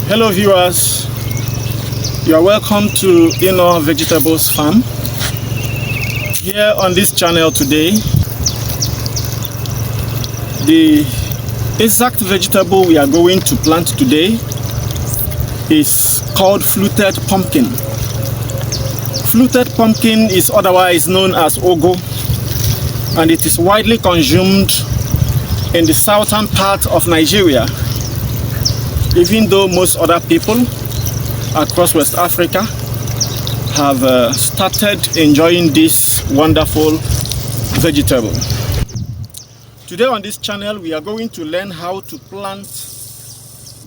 Hello viewers, you are welcome to Inner Vegetables Farm. Here on this channel today, the exact vegetable we are going to plant today is called fluted pumpkin. Fluted pumpkin is otherwise known as ugu, and it is widely consumed in the southern part of Nigeria, even though most other people across West Africa have started enjoying this wonderful vegetable. Today on this channel, we are going to learn how to plant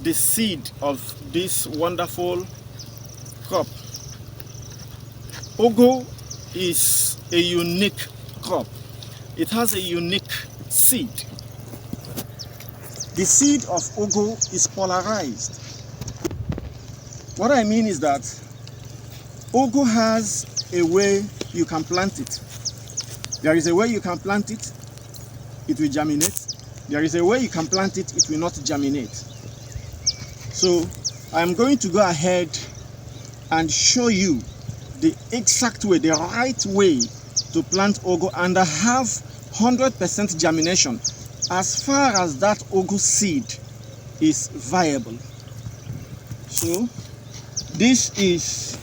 the seed of this wonderful crop. Ugu is a unique crop. It has a unique seed. The seed of ugu is polarized. What I mean is that ugu has a way you can plant it. There is a way you can plant it, it will germinate. There is a way you can plant it, it will not germinate. So I'm going to go ahead and show you the exact way, the right way to plant ugu and have 100% germination as far as that ugu seed is viable. So this is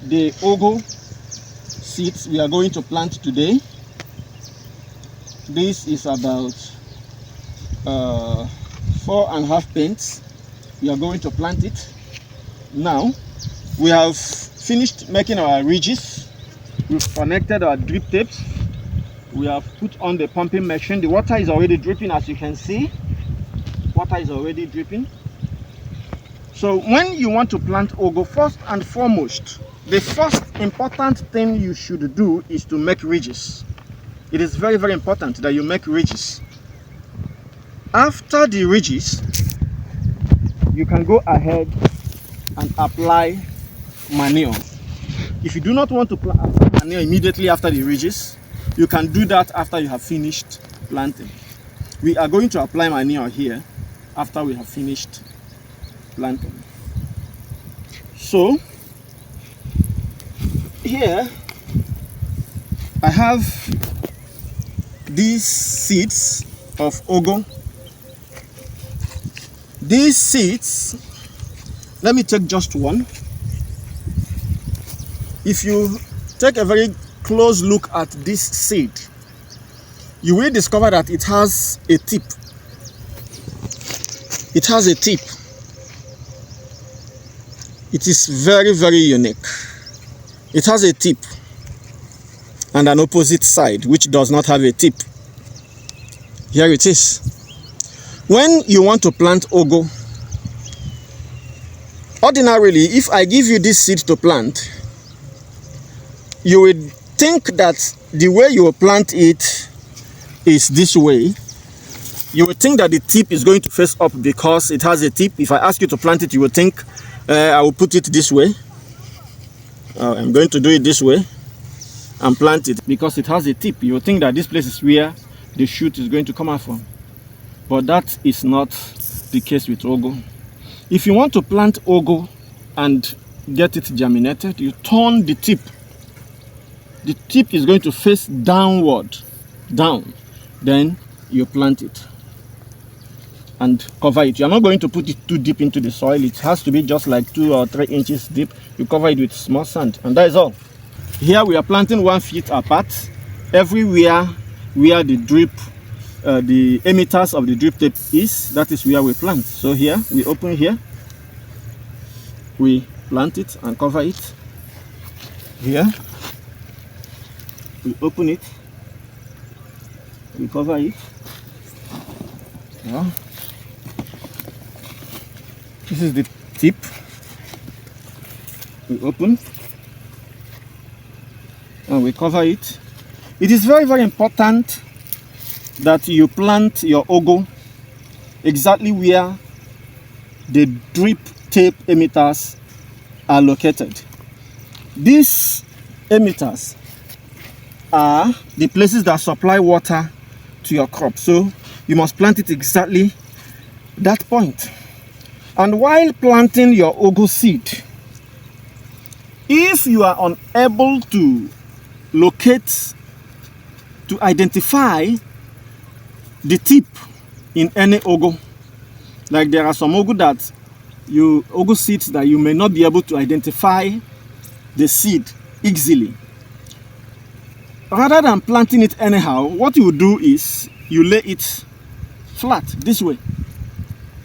the ugu seeds we are going to plant today. This is about 4.5 pints. We are going to plant it. Now we have finished making our ridges. We've connected our drip tapes. We have put on the pumping machine. The water is already dripping, as you can see. Water is already dripping. So when you want to plant ugu, first and foremost, the first important thing you should do is to make ridges. It is very, very important that you make ridges. After the ridges, you can go ahead and apply manure. If you do not want to apply manure immediately after the ridges, you can do that after you have finished planting. We are going to apply manure here after we have finished planting. So here I have these seeds of ugu. These seeds, let me take just one. If you take a very close look at this seed, you will discover that it has a tip. It has a tip. It is very, very unique. It has a tip and an opposite side which does not have a tip. Here it is. When you want to plant ugu, ordinarily, if I give you this seed to plant, you would think that the way you will plant it is this way. You would think that the tip is going to face up because it has a tip. If I ask you to plant it, you would think I will put it this way. I'm going to do it this way and plant it because it has a tip. You would think that this place is where the shoot is going to come out from. But that is not the case with ugu. If you want to plant ugu and get it germinated, you turn the tip. The tip is going to face downward, down. Then you plant it and cover it. You're not going to put it too deep into the soil. It has to be just like 2 or 3 inches deep. You cover it with small sand, and that is all. Here we are planting 1 feet apart. Everywhere where the drip, the emitters of the drip tape is, that is where we plant. So here we open here, we plant it and cover it. Here we open it, we cover it. Yeah. This is the tip. We open and we cover it. It is very, very important that you plant your ugu exactly where the drip tape emitters are located. These emitters are the places that supply water to your crop, so you must plant it exactly that point. And while planting your ugu seed, if you are unable to locate, to identify the tip in any ugu, like there are some ugu seeds that you may not be able to identify the seed easily, rather than planting it anyhow, what you do is you lay it flat this way,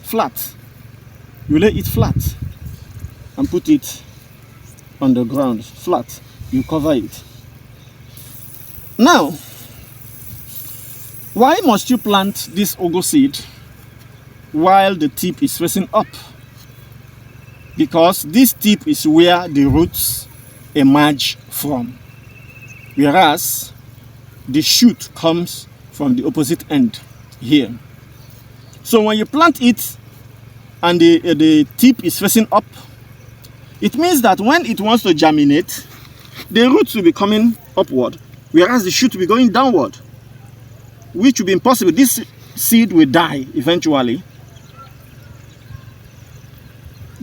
flat. You lay it flat and put it on the ground, flat. You cover it. Now, why must you plant this ugu seed while the tip is facing up? Because this tip is where the roots emerge from, whereas the shoot comes from the opposite end here. So when you plant it and the tip is facing up, it means that when it wants to germinate, the roots will be coming upward, whereas the shoot will be going downward, which will be impossible. This seed will die eventually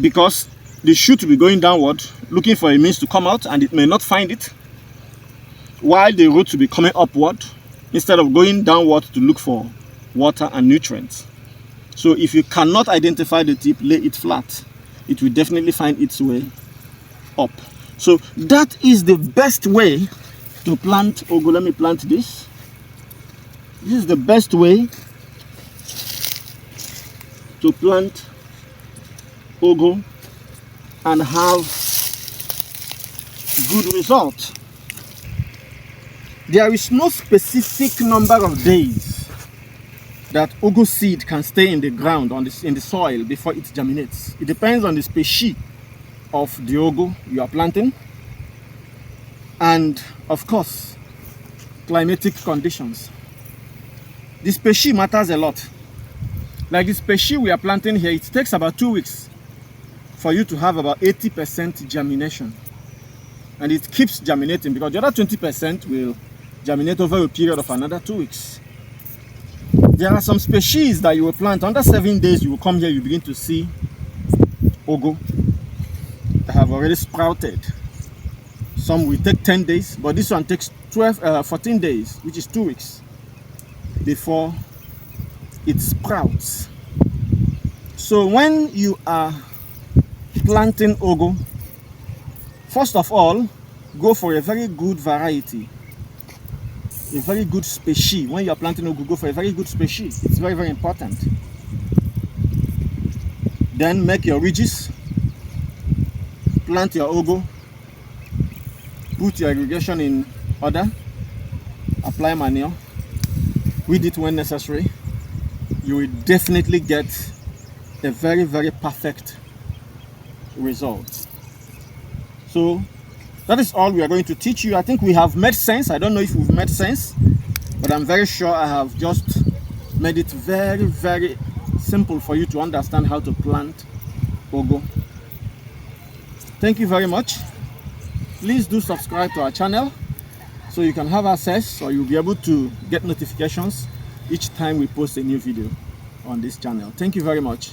because the shoot will be going downward, looking for a means to come out, and it may not find it, while the roots will be coming upward instead of going downward to look for water and nutrients. So if you cannot identify the tip, lay it flat. It will definitely find its way up. So that is the best way to plant ugu. Let me plant this. This is the best way to plant ugu and have good results. There is no specific number of days that ugu seed can stay in the ground in the soil before it germinates. It depends on the species of the ugu you are planting, and of course climatic conditions. The species matters a lot. Like the species we are planting here, it takes about 2 weeks for you to have about 80% germination, and it keeps germinating because the other 20% will germinate over a period of another 2 weeks. There are some species that you will plant under 7 days. You will come here, you begin to see ugu that have already sprouted. Some will take 10 days, but this one takes 14 days, which is 2 weeks before it sprouts. So when you are planting ugu, first of all, go for a very good variety, a very good species. When you are planting ugu, go for a very good species. It's very, very important. Then make your ridges, plant your ugu, put your irrigation in order, apply manure, weed it when necessary. You will definitely get a very, very perfect result. So that is all we are going to teach you. I think we have made sense. I don't know if we've made sense, but I'm very sure I have just made it very, very simple for you to understand how to plant ugu. Thank you very much. Please do subscribe to our channel so you can have access, or you'll be able to get notifications each time we post a new video on this channel. Thank you very much.